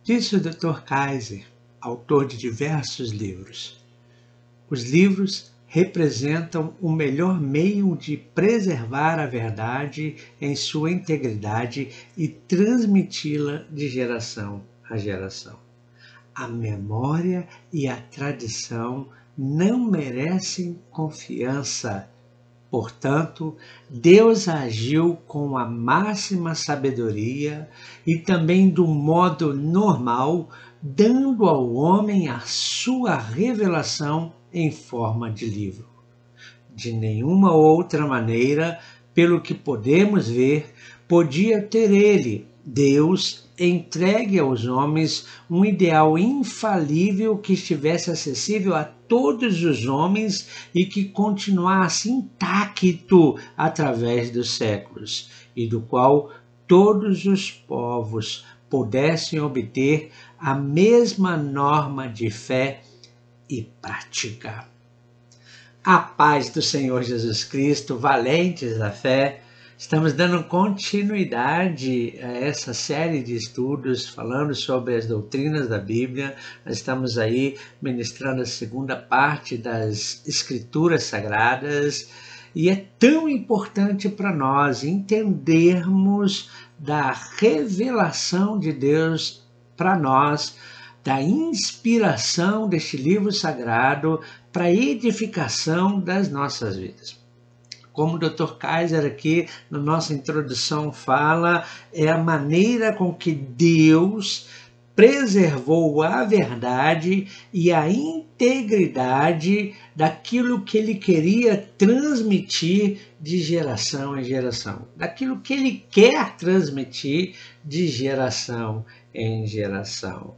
Disse o Dr. Kaiser, autor de diversos livros. Os livros representam o melhor meio de preservar a verdade em sua integridade e transmiti-la de geração a geração. A memória e a tradição não merecem confiança. Portanto, Deus agiu com a máxima sabedoria e também do modo normal, dando ao homem a sua revelação em forma de livro. De nenhuma outra maneira, pelo que podemos ver, podia ter ele, Deus, entregue aos homens um ideal infalível que estivesse acessível a todos os homens e que continuasse intacto através dos séculos, e do qual todos os povos pudessem obter a mesma norma de fé e prática. A paz do Senhor Jesus Cristo, valentes da fé. Estamos dando continuidade a essa série de estudos falando sobre as doutrinas da Bíblia. Nós estamos aí ministrando a segunda parte das Escrituras Sagradas e é tão importante para nós entendermos da revelação de Deus para nós, da inspiração deste livro sagrado para a edificação das nossas vidas. Como o Dr. Kaiser aqui na nossa introdução fala, é a maneira com que Deus preservou a verdade e a integridade daquilo que ele queria transmitir de geração em geração, daquilo que ele quer transmitir de geração em geração.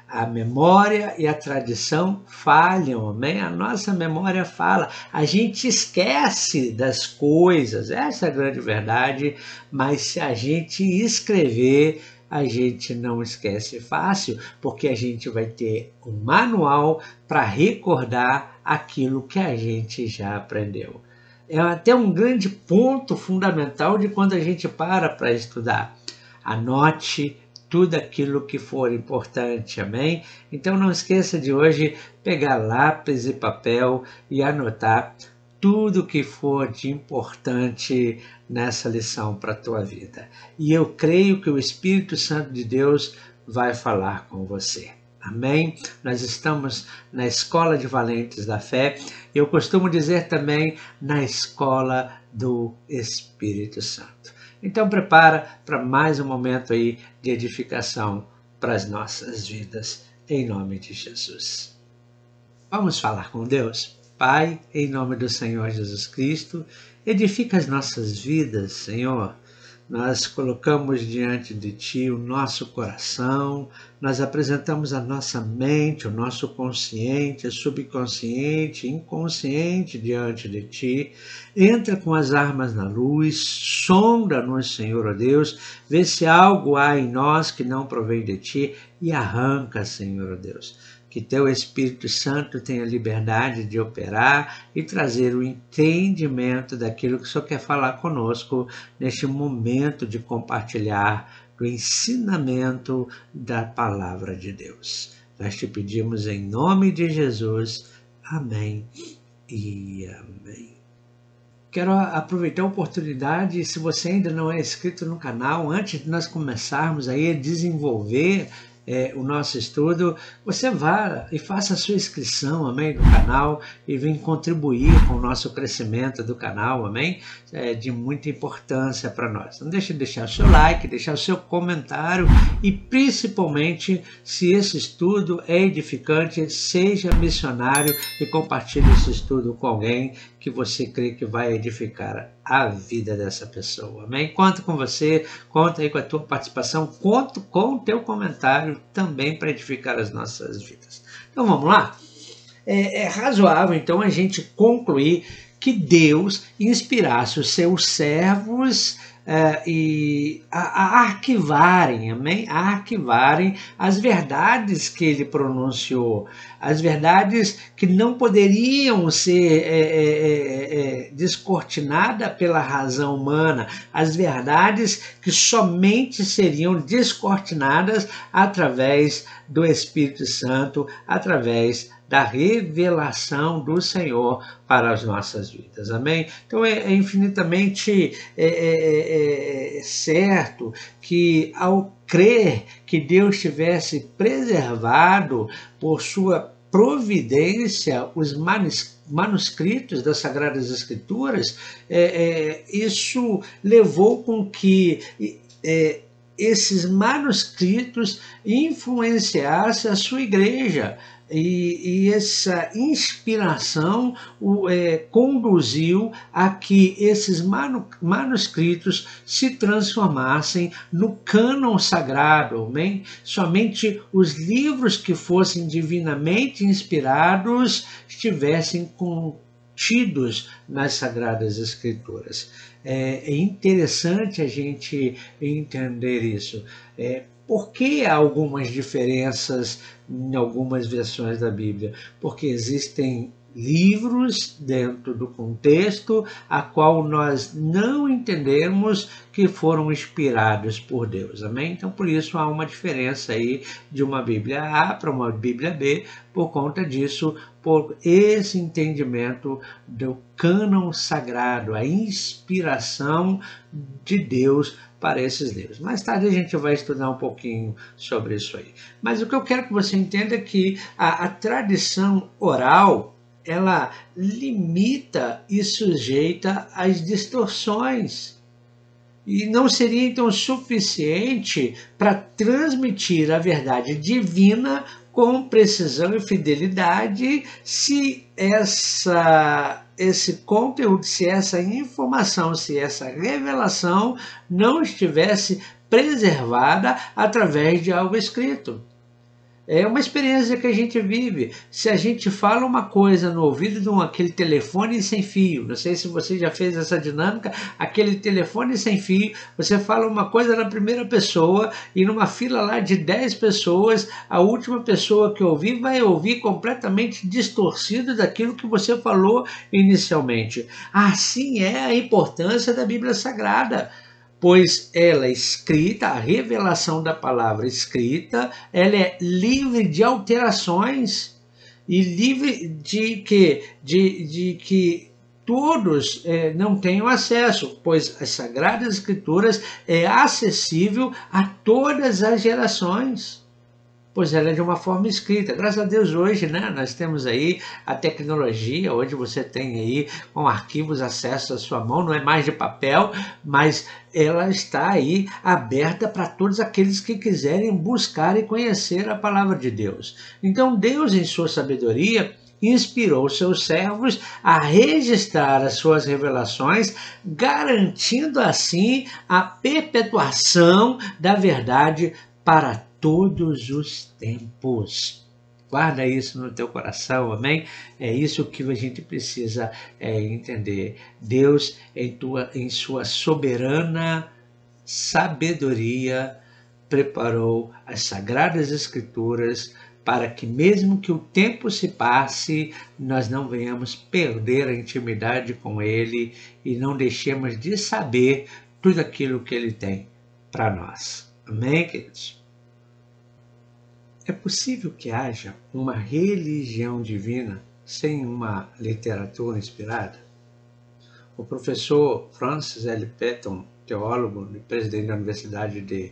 A memória e a tradição falham, amém? A nossa memória fala, a gente esquece das coisas, essa é a grande verdade, mas se a gente escrever, a gente não esquece fácil, porque a gente vai ter um manual para recordar aquilo que a gente já aprendeu. É até um grande ponto fundamental de quando a gente para estudar. Anote tudo aquilo que for importante, amém? Então não esqueça de hoje pegar lápis e papel e anotar tudo que for de importante nessa lição para a tua vida. E eu creio que o Espírito Santo de Deus vai falar com você. Amém? Nós estamos na Escola de Valentes da Fé. Eu costumo dizer também na Escola do Espírito Santo. Então prepara para mais um momento aí de edificação para as nossas vidas, em nome de Jesus. Vamos falar com Deus? Pai, em nome do Senhor Jesus Cristo, edifica as nossas vidas, Senhor. Nós colocamos diante de Ti o nosso coração, nós apresentamos a nossa mente, o nosso consciente, subconsciente, inconsciente diante de Ti. Entra com as armas na luz, sonda-nos, Senhor, ó Deus, vê se algo há em nós que não provém de Ti e arranca, Senhor, ó Deus. Que Teu Espírito Santo tenha liberdade de operar e trazer o entendimento daquilo que o Senhor quer falar conosco neste momento de compartilhar do ensinamento da Palavra de Deus. Nós te pedimos em nome de Jesus. Amém e amém. Quero aproveitar a oportunidade, se você ainda não é inscrito no canal, antes de nós começarmos aí a desenvolver o nosso estudo, você vá e faça a sua inscrição, amém, do canal e vem contribuir com o nosso crescimento do canal, amém? É de muita importância para nós. Não deixe de deixar o seu like, deixar o seu comentário e principalmente, se esse estudo é edificante, seja missionário e compartilhe esse estudo com alguém que você crê que vai edificar a vida dessa pessoa, amém? Conto com você, conta aí com a tua participação, conto com o teu comentário também para edificar as nossas vidas. Então vamos lá? É razoável então a gente concluir que Deus inspirasse os seus servos a arquivarem, amém? A arquivarem as verdades que ele pronunciou, as verdades que não poderiam ser descortinadas pela razão humana, as verdades que somente seriam descortinadas através do Espírito Santo, através da revelação do Senhor para as nossas vidas, amém? Então é infinitamente certo que ao crer que Deus tivesse preservado por sua providência os manuscritos das Sagradas Escrituras, isso levou com que esses manuscritos influenciassem a sua igreja. E essa inspiração conduziu a que esses manuscritos se transformassem no cânon sagrado, amém? Somente os livros que fossem divinamente inspirados estivessem contidos nas Sagradas Escrituras. É interessante a gente entender isso. Por que há algumas diferenças em algumas versões da Bíblia? Porque existem livros dentro do contexto a qual nós não entendemos que foram inspirados por Deus, amém? Então por isso há uma diferença aí de uma Bíblia A para uma Bíblia B, por conta disso, por esse entendimento do cânon sagrado, a inspiração de Deus para esses livros. Mais tarde a gente vai estudar um pouquinho sobre isso aí. Mas o que eu quero que você entenda é que a tradição oral, ela limita e sujeita às distorções. E não seria então suficiente para transmitir a verdade divina com precisão e fidelidade se esse conteúdo, se essa informação, se essa revelação não estivesse preservada através de algo escrito. É uma experiência que a gente vive. Se a gente fala uma coisa no ouvido de aquele telefone sem fio, não sei se você já fez essa dinâmica, aquele telefone sem fio, você fala uma coisa na primeira pessoa e numa fila lá de 10 pessoas, a última pessoa que ouvir vai ouvir completamente distorcido daquilo que você falou inicialmente. Assim é a importância da Bíblia Sagrada. Pois ela é escrita, a revelação da palavra escrita, ela é livre de alterações e livre de que todos não tenham acesso, pois as Sagradas Escrituras é acessível a todas as gerações. Pois ela é de uma forma escrita. Graças a Deus hoje, né, nós temos aí a tecnologia, hoje você tem aí com arquivos acesso à sua mão, não é mais de papel, mas ela está aí aberta para todos aqueles que quiserem buscar e conhecer a palavra de Deus. Então Deus, em sua sabedoria, inspirou seus servos a registrar as suas revelações, garantindo assim a perpetuação da verdade para todos os tempos. Guarda isso no teu coração, amém? É isso que a gente precisa entender. Deus, em sua soberana sabedoria, preparou as Sagradas Escrituras para que, mesmo que o tempo se passe, nós não venhamos perder a intimidade com Ele e não deixemos de saber tudo aquilo que Ele tem para nós. Amém, queridos? É possível que haja uma religião divina sem uma literatura inspirada? O professor Francis L. Patton, teólogo e presidente da Universidade de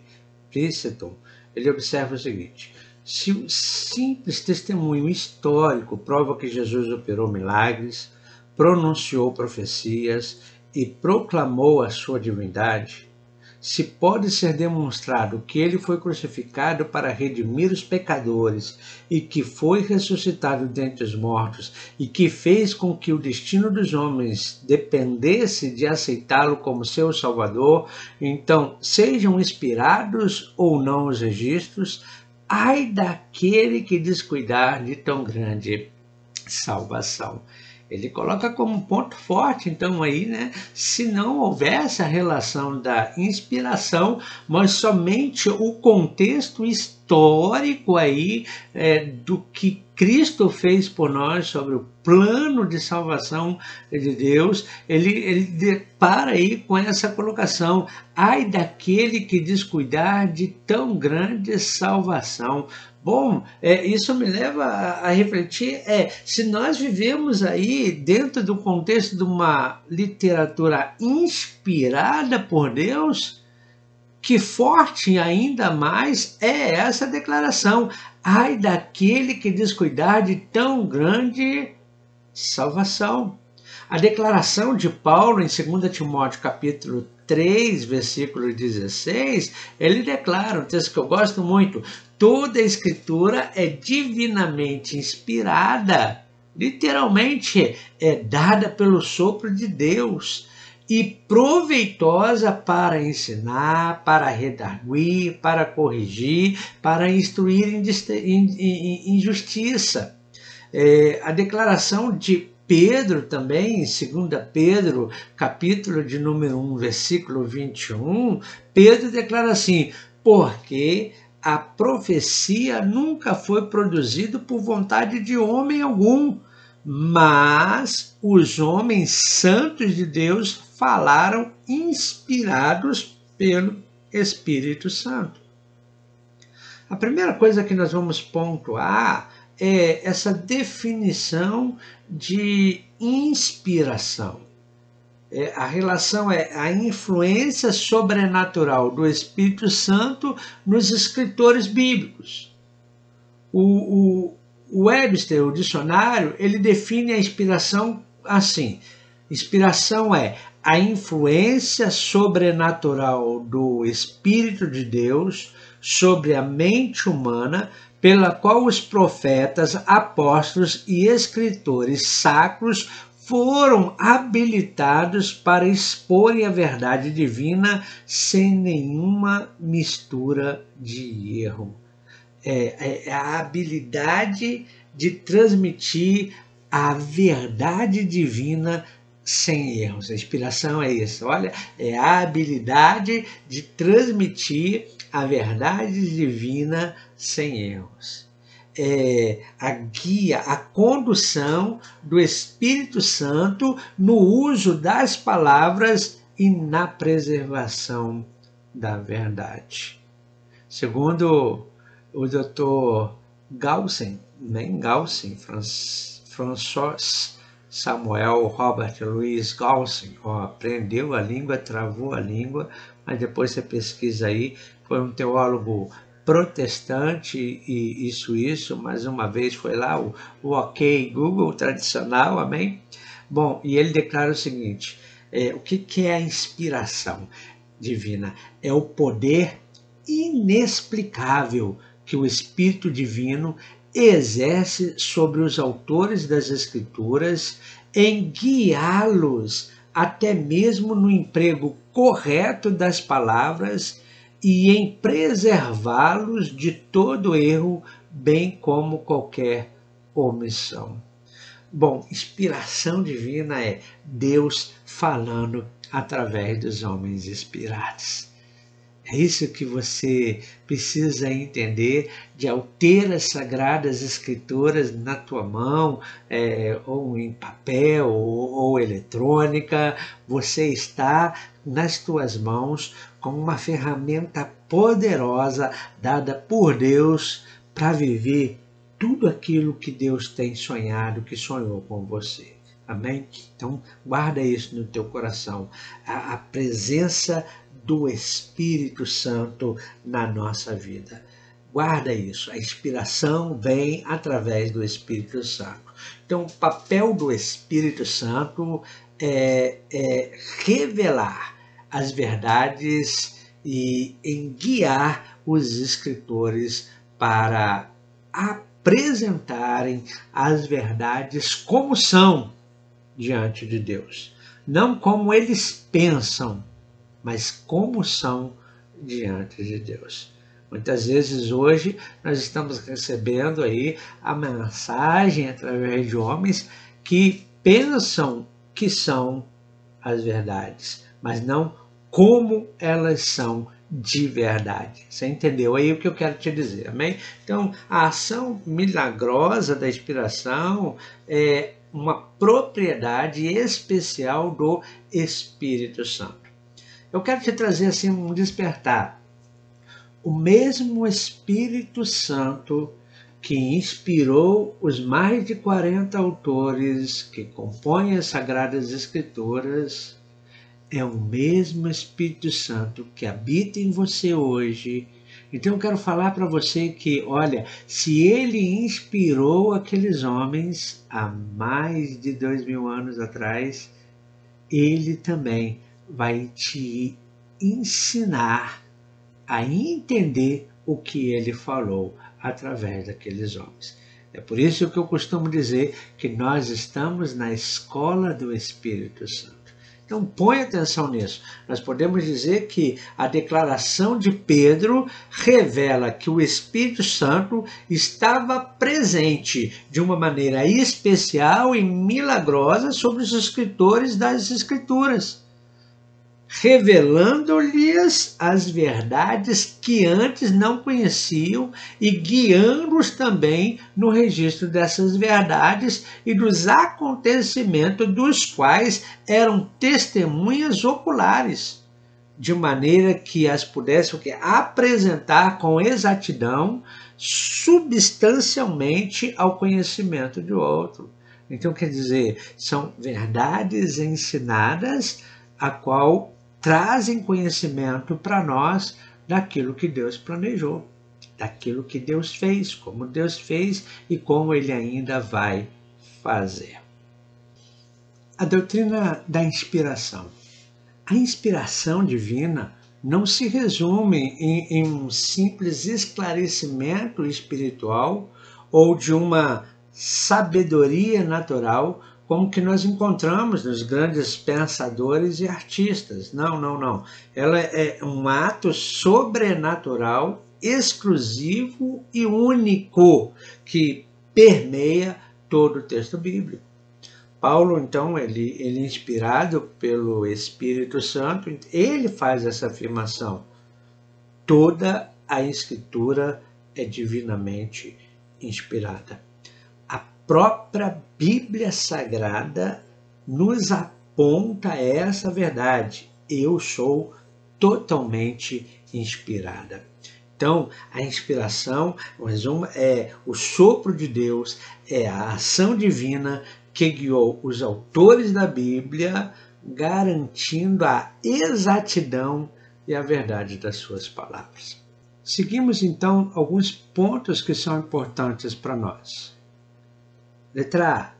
Princeton, ele observa o seguinte: se o simples testemunho histórico prova que Jesus operou milagres, pronunciou profecias e proclamou a sua divindade, se pode ser demonstrado que ele foi crucificado para redimir os pecadores e que foi ressuscitado dentre os mortos e que fez com que o destino dos homens dependesse de aceitá-lo como seu Salvador, então, sejam inspirados ou não os registros, ai daquele que descuidar de tão grande salvação. Ele coloca como ponto forte, então, aí, né, se não houvesse a relação da inspiração, mas somente o contexto histórico aí do que Cristo fez por nós, sobre o plano de salvação de Deus, ele depara aí com essa colocação: ai daquele que descuidar de tão grande salvação. Bom, isso me leva a refletir, se nós vivemos aí dentro do contexto de uma literatura inspirada por Deus, que forte ainda mais é essa declaração: ai daquele que descuidar de tão grande salvação. A declaração de Paulo em 2 Timóteo capítulo 3, versículo 16, ele declara, um texto que eu gosto muito: toda a escritura é divinamente inspirada, literalmente é dada pelo sopro de Deus e proveitosa para ensinar, para redarguir, para corrigir, para instruir em justiça. A declaração de Pedro também, em 2 Pedro, capítulo de número 1, versículo 21, Pedro declara assim: porque a profecia nunca foi produzida por vontade de homem algum, mas os homens santos de Deus falaram inspirados pelo Espírito Santo. A primeira coisa que nós vamos pontuar é essa definição de inspiração. A relação é a influência sobrenatural do Espírito Santo nos escritores bíblicos. O Webster, o dicionário, ele define a inspiração assim: inspiração é a influência sobrenatural do Espírito de Deus sobre a mente humana, pela qual os profetas, apóstolos e escritores sacros foram habilitados para exporem a verdade divina sem nenhuma mistura de erro. A habilidade de transmitir a verdade divina sem erros. A inspiração é isso. Olha, é a habilidade de transmitir a verdade divina sem erros. A guia, a condução do Espírito Santo no uso das palavras e na preservação da verdade. Segundo o Dr. Gaussen, François Samuel Robert Louis Gaussen, aprendeu a língua, travou a língua, mas depois você pesquisa aí, foi um teólogo protestante e suíço, mais uma vez foi lá o OK Google tradicional, amém? Bom, e ele declara o seguinte: o que é a inspiração divina? É o poder inexplicável que o Espírito Divino exerce sobre os autores das Escrituras em guiá-los até mesmo no emprego correto das palavras e em preservá-los de todo erro, bem como qualquer omissão. Bom, inspiração divina é Deus falando através dos homens inspirados. É isso que você precisa entender, de ao ter as Sagradas Escrituras na tua mão, ou em papel, ou eletrônica, você está nas tuas mãos com uma ferramenta poderosa dada por Deus para viver tudo aquilo que Deus tem sonhado, que sonhou com você. Amém? Então, guarda isso no teu coração. A presença do Espírito Santo na nossa vida. Guarda isso. A inspiração vem através do Espírito Santo. Então, o papel do Espírito Santo é revelar as verdades e em guiar os escritores para apresentarem as verdades como são diante de Deus. Não como eles pensam, mas como são diante de Deus. Muitas vezes hoje nós estamos recebendo aí a mensagem através de homens que pensam que são as verdades, mas não como elas são de verdade. Você entendeu aí o que eu quero te dizer, amém? Então, a ação milagrosa da inspiração é uma propriedade especial do Espírito Santo. Eu quero te trazer assim um despertar. O mesmo Espírito Santo que inspirou os mais de 40 autores que compõem as Sagradas Escrituras, é o mesmo Espírito Santo que habita em você hoje. Então eu quero falar para você que, olha, se ele inspirou aqueles homens há mais de 2000 anos atrás, ele também vai te ensinar a entender o que ele falou através daqueles homens. É por isso que eu costumo dizer que nós estamos na escola do Espírito Santo. Então, põe atenção nisso. Nós podemos dizer que a declaração de Pedro revela que o Espírito Santo estava presente de uma maneira especial e milagrosa sobre os escritores das Escrituras, revelando-lhes as verdades que antes não conheciam e guiando-os também no registro dessas verdades e dos acontecimentos dos quais eram testemunhas oculares, de maneira que as pudessem apresentar com exatidão, substancialmente ao conhecimento de outro. Então, quer dizer, são verdades ensinadas a qual trazem conhecimento para nós daquilo que Deus planejou, daquilo que Deus fez, como Deus fez e como Ele ainda vai fazer. A doutrina da inspiração. A inspiração divina não se resume em um simples esclarecimento espiritual ou de uma sabedoria natural como que nós encontramos nos grandes pensadores e artistas. Não, não, não. Ela é um ato sobrenatural, exclusivo e único que permeia todo o texto bíblico. Paulo, então, ele inspirado pelo Espírito Santo, ele faz essa afirmação. Toda a Escritura é divinamente inspirada. A própria Bíblia Sagrada nos aponta essa verdade. Eu sou totalmente inspirada. Então, a inspiração, o resumo, é o sopro de Deus, é a ação divina que guiou os autores da Bíblia, garantindo a exatidão e a verdade das suas palavras. Seguimos, então, alguns pontos que são importantes para nós. Letra A,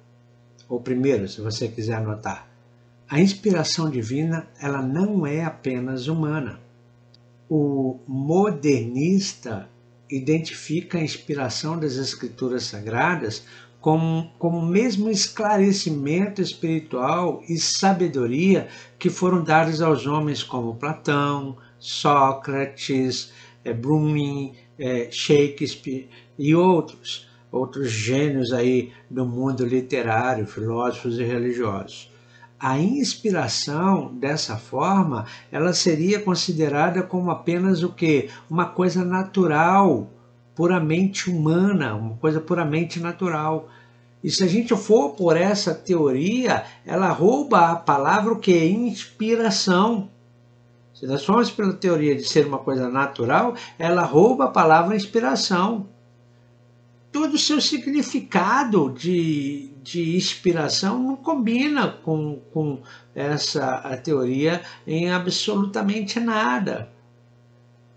ou primeiro, se você quiser anotar. A inspiração divina, ela não é apenas humana. O modernista identifica a inspiração das Escrituras Sagradas como o mesmo esclarecimento espiritual e sabedoria que foram dados aos homens como Platão, Sócrates, Browning, Shakespeare e outros gênios aí do mundo literário, filósofos e religiosos. A inspiração, dessa forma, ela seria considerada como apenas o quê? Uma coisa natural, puramente humana, uma coisa puramente natural. E se a gente for por essa teoria, ela rouba a palavra o quê? Inspiração. Se nós formos pela teoria de ser uma coisa natural, ela rouba a palavra inspiração. Todo o seu significado de inspiração não combina com essa teoria em absolutamente nada.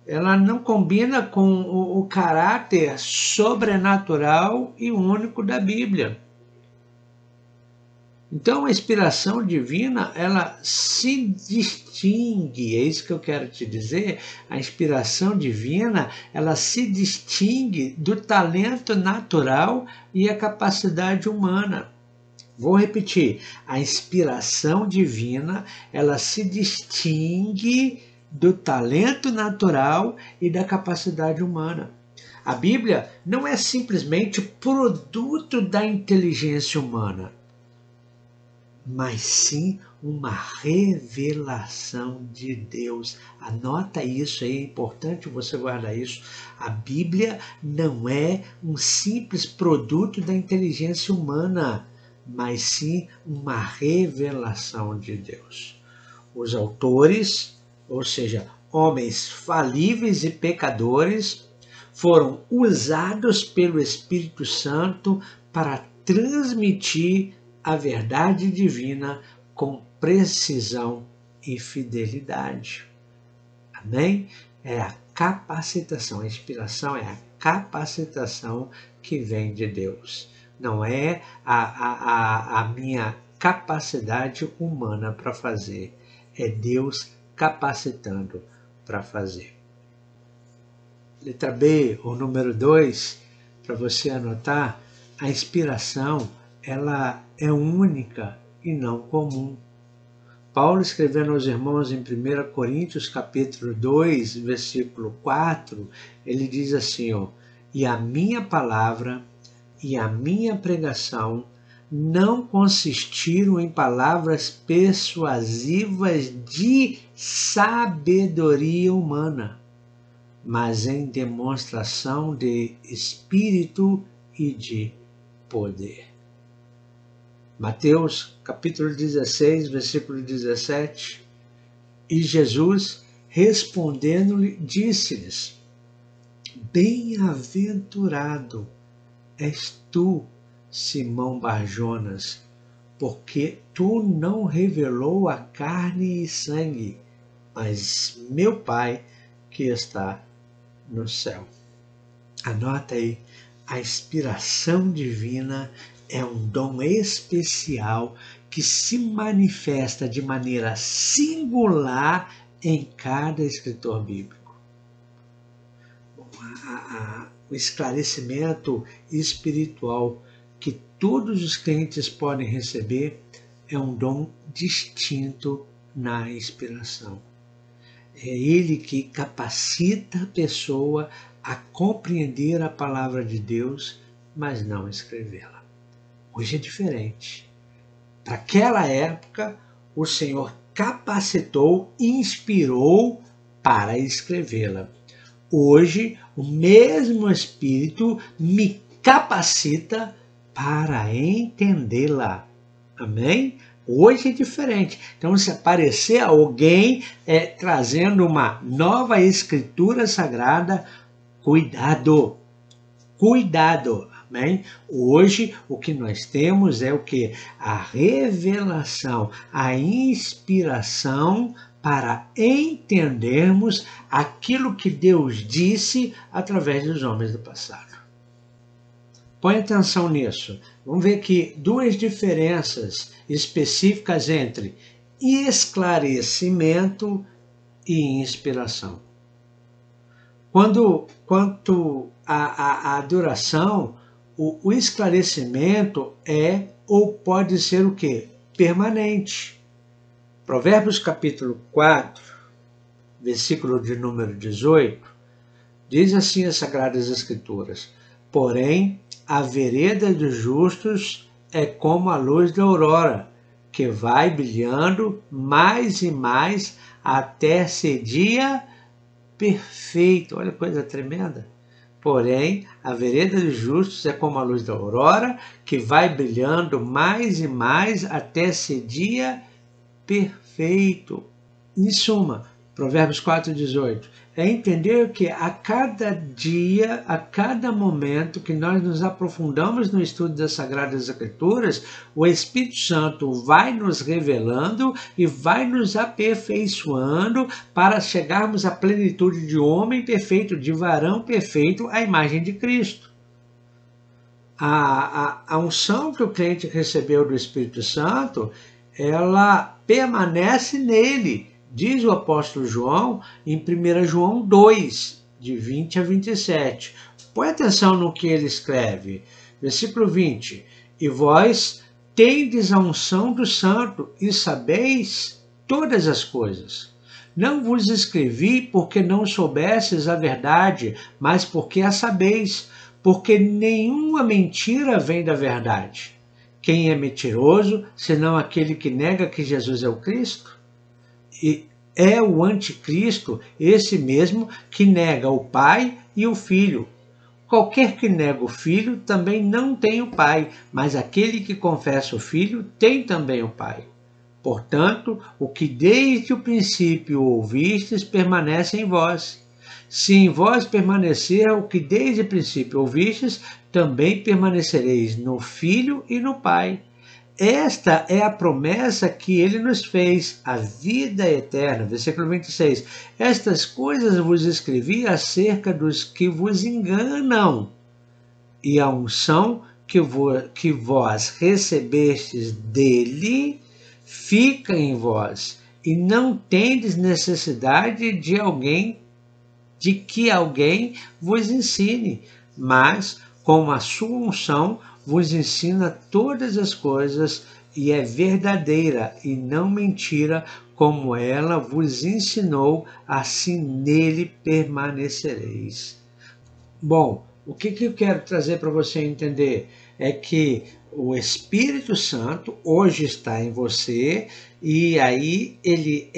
Ela não combina com o caráter sobrenatural e único da Bíblia. Então, a inspiração divina, ela se distingue, é isso que eu quero te dizer, a inspiração divina, ela se distingue do talento natural e a capacidade humana. Vou repetir, a inspiração divina, ela se distingue do talento natural e da capacidade humana. A Bíblia não é simplesmente produto da inteligência humana. mas sim uma revelação de Deus. Anota isso aí, é importante você guardar isso. A Bíblia não é um simples produto da inteligência humana, mas sim uma revelação de Deus. Os autores, ou seja, homens falíveis e pecadores, foram usados pelo Espírito Santo para transmitir a verdade divina com precisão e fidelidade. Amém? É a capacitação, a inspiração é a capacitação que vem de Deus. Não é a minha capacidade humana para fazer. É Deus capacitando para fazer. Letra B, o número 2, para você anotar, a inspiração ela é única e não comum. Paulo, escrevendo aos irmãos em 1 Coríntios, capítulo 2, versículo 4, ele diz assim, ó, e a minha palavra e a minha pregação não consistiram em palavras persuasivas de sabedoria humana, mas em demonstração de espírito e de poder. Mateus capítulo 16, versículo 17, e Jesus, respondendo-lhe, disse-lhes, bem-aventurado és tu, Simão Barjonas, porque tu não revelou a carne e sangue, mas meu Pai que está no céu. Anota aí, a inspiração divina é um dom especial que se manifesta de maneira singular em cada escritor bíblico. O esclarecimento espiritual que todos os crentes podem receber é um dom distinto na inspiração. É ele que capacita a pessoa a compreender a palavra de Deus, mas não escrevê-la. Hoje é diferente. Para aquela época, o Senhor capacitou, inspirou para escrevê-la. Hoje, o mesmo Espírito me capacita para entendê-la. Amém? Hoje é diferente. Então, se aparecer alguém trazendo uma nova escritura sagrada, cuidado, cuidado. Amém? Hoje o que nós temos é o que? A revelação, a inspiração para entendermos aquilo que Deus disse através dos homens do passado. Põe atenção nisso. Vamos ver aqui duas diferenças específicas entre esclarecimento e inspiração. Quanto à duração, o esclarecimento é ou pode ser o quê? Permanente. Provérbios capítulo 4, versículo de número 18, diz assim as Sagradas Escrituras, porém, a vereda dos justos é como a luz da aurora, que vai brilhando mais e mais até ser dia perfeito. Olha que coisa tremenda. Porém, a vereda dos justos é como a luz da aurora, que vai brilhando mais e mais até ser dia perfeito. Em suma, Provérbios 4,18, é entender que a cada dia, a cada momento que nós nos aprofundamos no estudo das Sagradas Escrituras, o Espírito Santo vai nos revelando e vai nos aperfeiçoando para chegarmos à plenitude de homem perfeito, de varão perfeito, à imagem de Cristo. A unção que o crente recebeu do Espírito Santo, ela permanece nele. Diz o apóstolo João em 1 João 2, de 20 a 27. Põe atenção no que ele escreve. Versículo 20. E vós tendes a unção do Santo e sabeis todas as coisas. Não vos escrevi porque não soubesses a verdade, mas porque a sabeis, porque nenhuma mentira vem da verdade. quem é mentiroso, senão aquele que nega que Jesus é o Cristo? E é o anticristo, esse mesmo que nega o Pai e o Filho. Qualquer que nega o Filho também não tem o Pai, mas aquele que confessa o Filho tem também o Pai. Portanto, o que desde o princípio ouvistes permanece em vós. Se em vós permanecer o que desde o princípio ouvistes, também permanecereis no Filho e no Pai. Esta é a promessa que ele nos fez, a vida eterna. Versículo 26. Estas coisas vos escrevi acerca dos que vos enganam, e a unção que vós recebestes dele fica em vós, e não tendes necessidade de que alguém vos ensine, mas com a sua unção vos ensina todas as coisas, e é verdadeira e não mentira, como ela vos ensinou, assim nele permanecereis. Bom, o que eu quero trazer para você entender é que o Espírito Santo hoje está em você, e aí ele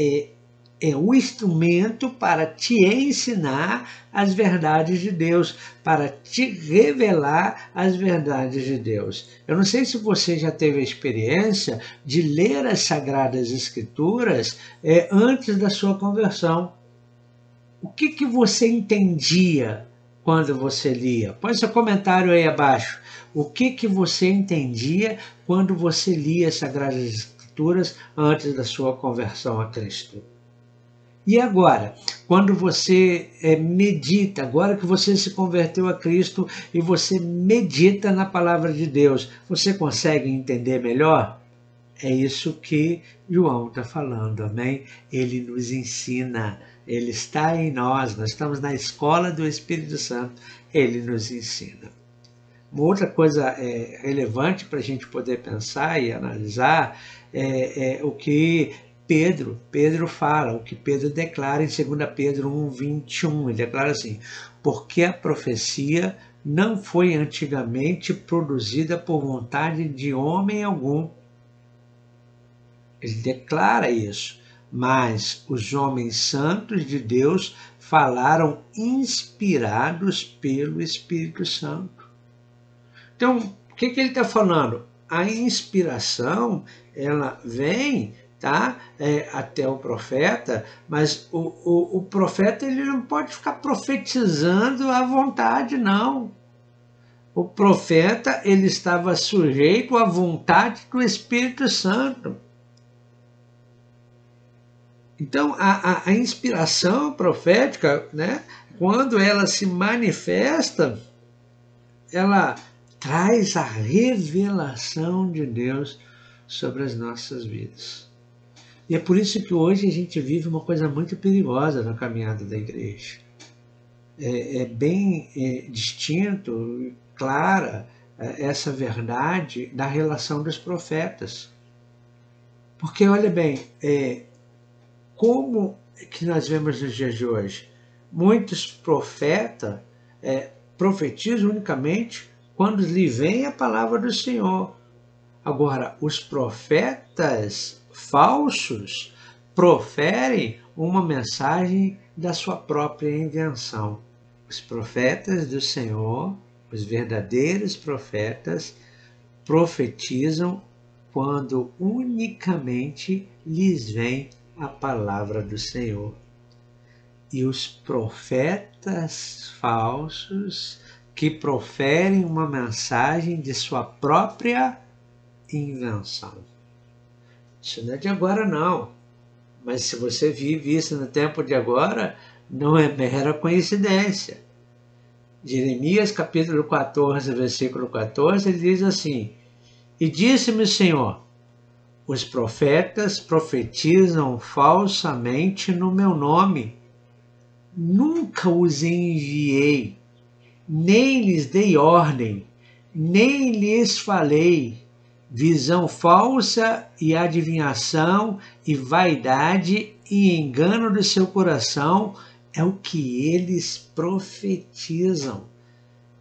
é um instrumento para te ensinar as verdades de Deus, para te revelar as verdades de Deus. Eu não sei se você já teve a experiência de ler as Sagradas Escrituras antes da sua conversão. O que você entendia quando você lia? Põe seu comentário aí abaixo. O que você entendia quando você lia as Sagradas Escrituras antes da sua conversão a Cristo? E agora, quando você medita, agora que você se converteu a Cristo e você medita na palavra de Deus, você consegue entender melhor? É isso que João está falando, amém? Ele nos ensina, ele está em nós estamos na escola do Espírito Santo, ele nos ensina. Uma outra coisa relevante para a gente poder pensar e analisar é o que Pedro fala, o que Pedro declara em 2 Pedro 1:21. Ele declara assim: porque a profecia não foi antigamente produzida por vontade de homem algum. Ele declara isso. Mas os homens santos de Deus falaram inspirados pelo Espírito Santo. Então, o que ele está falando? A inspiração, ela vem até o profeta, mas o profeta ele não pode ficar profetizando à vontade, não. O profeta ele estava sujeito à vontade do Espírito Santo. Então, a inspiração profética, quando ela se manifesta, ela traz a revelação de Deus sobre as nossas vidas. E é por isso que hoje a gente vive uma coisa muito perigosa na caminhada da igreja. É bem distinto, clara, essa verdade da relação dos profetas. Porque, olha bem, como que nós vemos nos dias de hoje? Muitos profetas profetizam unicamente quando lhe vem a palavra do Senhor. Agora, os profetas falsos proferem uma mensagem da sua própria invenção. Os profetas do Senhor, os verdadeiros profetas, profetizam quando unicamente lhes vem a palavra do Senhor. E os profetas falsos que proferem uma mensagem de sua própria invenção. Isso não é de agora, não. Mas se você vive isso no tempo de agora, não é mera coincidência. Jeremias capítulo 14, versículo 14, ele diz assim: e disse-me o Senhor, os profetas profetizam falsamente no meu nome. Nunca os enviei, nem lhes dei ordem, nem lhes falei. Visão falsa e adivinhação e vaidade e engano do seu coração é o que eles profetizam.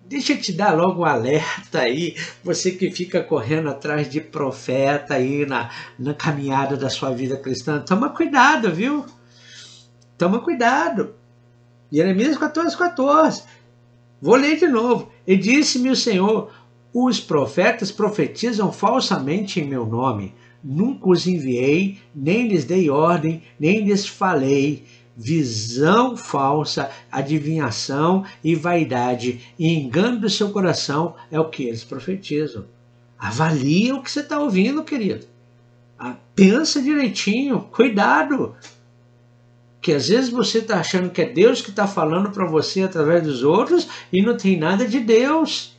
Deixa eu te dar logo um alerta aí, você que fica correndo atrás de profeta aí na caminhada da sua vida cristã. Toma cuidado, viu? Toma cuidado. Jeremias 14:14. Vou ler de novo. E disse-me o Senhor: os profetas profetizam falsamente em meu nome. Nunca os enviei, nem lhes dei ordem, nem lhes falei. Visão falsa, adivinhação e vaidade e engano do seu coração é o que eles profetizam. Avalia o que você está ouvindo, querido. Pensa direitinho, cuidado. Que às vezes você está achando que é Deus que está falando para você através dos outros e não tem nada de Deus.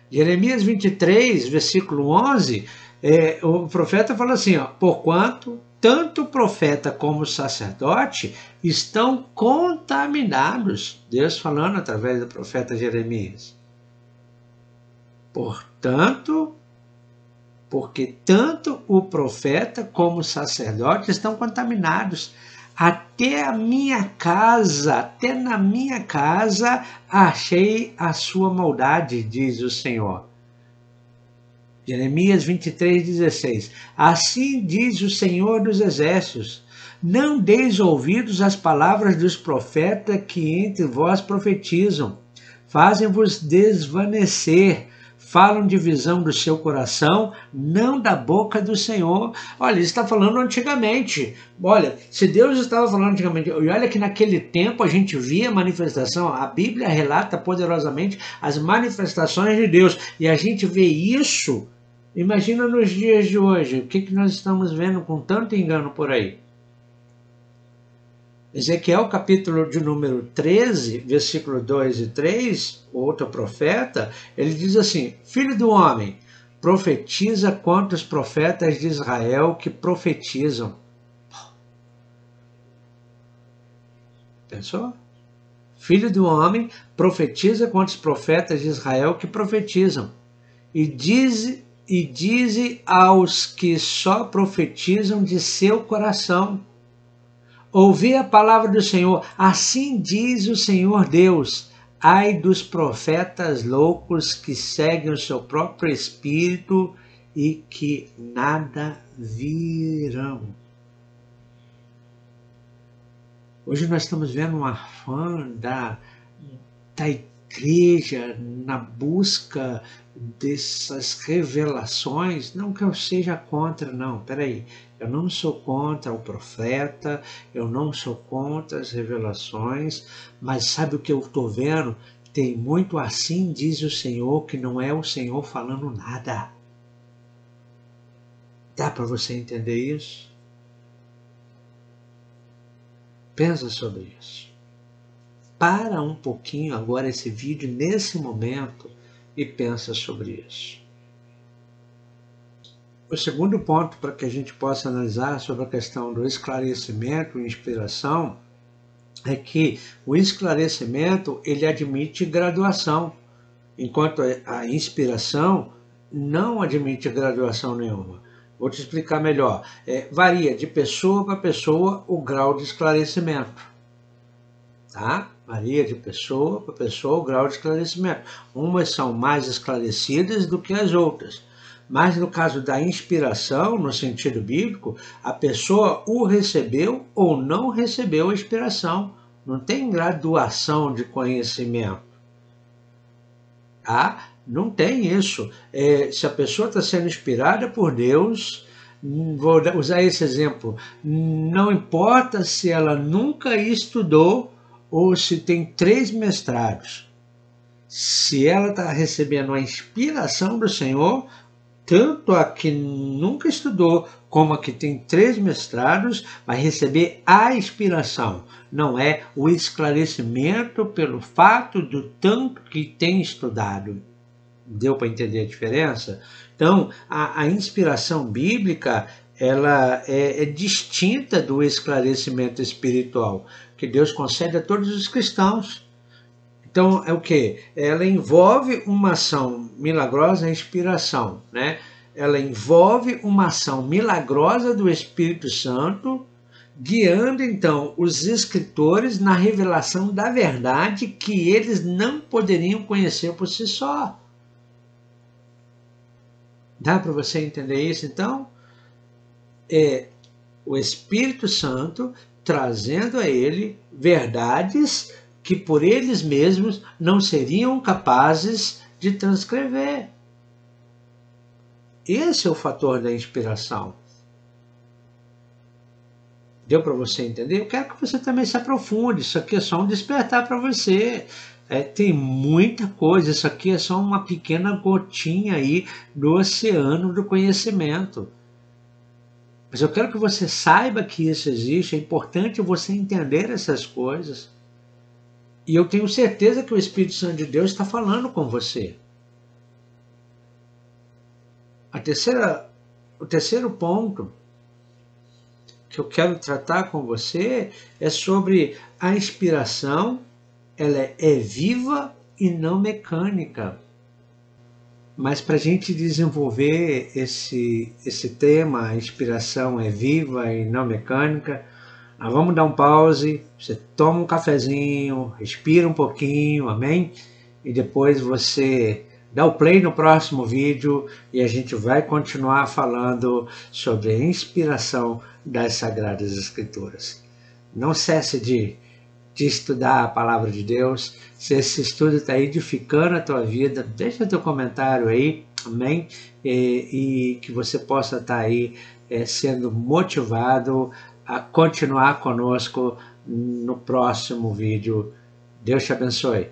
Jeremias 23, versículo 11, o profeta fala assim, ó, porquanto tanto o profeta como o sacerdote estão contaminados. Deus falando através do profeta Jeremias. Porque tanto o profeta como o sacerdote estão contaminados. Até na minha casa achei a sua maldade, diz o Senhor. Jeremias 23:16. Assim diz o Senhor dos Exércitos: não deis ouvidos às palavras dos profetas que entre vós profetizam. Fazem-vos desvanecer. Falam de visão do seu coração, não da boca do Senhor. Olha, ele está falando antigamente. Olha, se Deus estava falando antigamente, e olha que naquele tempo a gente via manifestação, a Bíblia relata poderosamente as manifestações de Deus, e a gente vê isso, imagina nos dias de hoje, o que nós estamos vendo com tanto engano por aí? Ezequiel capítulo de número 13, versículo 2 e 3, outro profeta, ele diz assim, filho do homem, profetiza contra os profetas de Israel que profetizam. Pensou? Filho do homem, profetiza contra os profetas de Israel que profetizam. E dize aos que só profetizam de seu coração. Ouvi a palavra do Senhor, assim diz o Senhor Deus, ai dos profetas loucos que seguem o seu próprio espírito e que nada virão. Hoje nós estamos vendo um afã da igreja na busca dessas revelações, não que eu seja contra, não, peraí, eu não sou contra o profeta, eu não sou contra as revelações, mas sabe o que eu estou vendo? Tem muito assim diz o Senhor, que não é o Senhor falando nada. Dá para você entender isso? Pensa sobre isso. Para um pouquinho agora esse vídeo, nesse momento, e pensa sobre isso. O segundo ponto para que a gente possa analisar sobre a questão do esclarecimento e inspiração é que o esclarecimento ele admite graduação, enquanto a inspiração não admite graduação nenhuma. Vou te explicar melhor. Varia de pessoa para pessoa o grau de esclarecimento. Tá? Varia de pessoa para pessoa o grau de esclarecimento. Umas são mais esclarecidas do que as outras. Mas no caso da inspiração, no sentido bíblico, a pessoa o recebeu ou não recebeu a inspiração. Não tem graduação de conhecimento. Tá? Não tem isso. Se a pessoa está sendo inspirada por Deus, vou usar esse exemplo, não importa se ela nunca estudou ou se tem 3 mestrados. Se ela está recebendo a inspiração do Senhor, tanto a que nunca estudou como a que tem 3 mestrados, vai receber a inspiração. Não é o esclarecimento pelo fato do tanto que tem estudado. Deu para entender a diferença? Então, a inspiração bíblica ela é distinta do esclarecimento espiritual que Deus concede a todos os cristãos. Então, é o que? Ela envolve uma ação milagrosa, a inspiração, né? Ela envolve uma ação milagrosa do Espírito Santo guiando então os escritores na revelação da verdade que eles não poderiam conhecer por si só. Dá para você entender isso? Então, é o Espírito Santo trazendo a ele verdades que por eles mesmos não seriam capazes de transcrever. Esse é o fator da inspiração. Deu para você entender? Eu quero que você também se aprofunde. Isso aqui é só um despertar para você. Tem muita coisa. Isso aqui é só uma pequena gotinha aí do oceano do conhecimento. Mas eu quero que você saiba que isso existe. É importante você entender essas coisas. E eu tenho certeza que o Espírito Santo de Deus está falando com você. O terceiro ponto que eu quero tratar com você é sobre a inspiração. Ela é viva e não mecânica. Mas para a gente desenvolver esse tema, a inspiração é viva e não mecânica, nós vamos dar um pause, você toma um cafezinho, respira um pouquinho, amém? E depois você dá o play no próximo vídeo e a gente vai continuar falando sobre a inspiração das Sagradas Escrituras. Não cesse de estudar a Palavra de Deus. Se esse estudo está edificando a tua vida, deixa teu comentário aí, amém? E que você possa estar aí sendo motivado a continuar conosco no próximo vídeo. Deus te abençoe.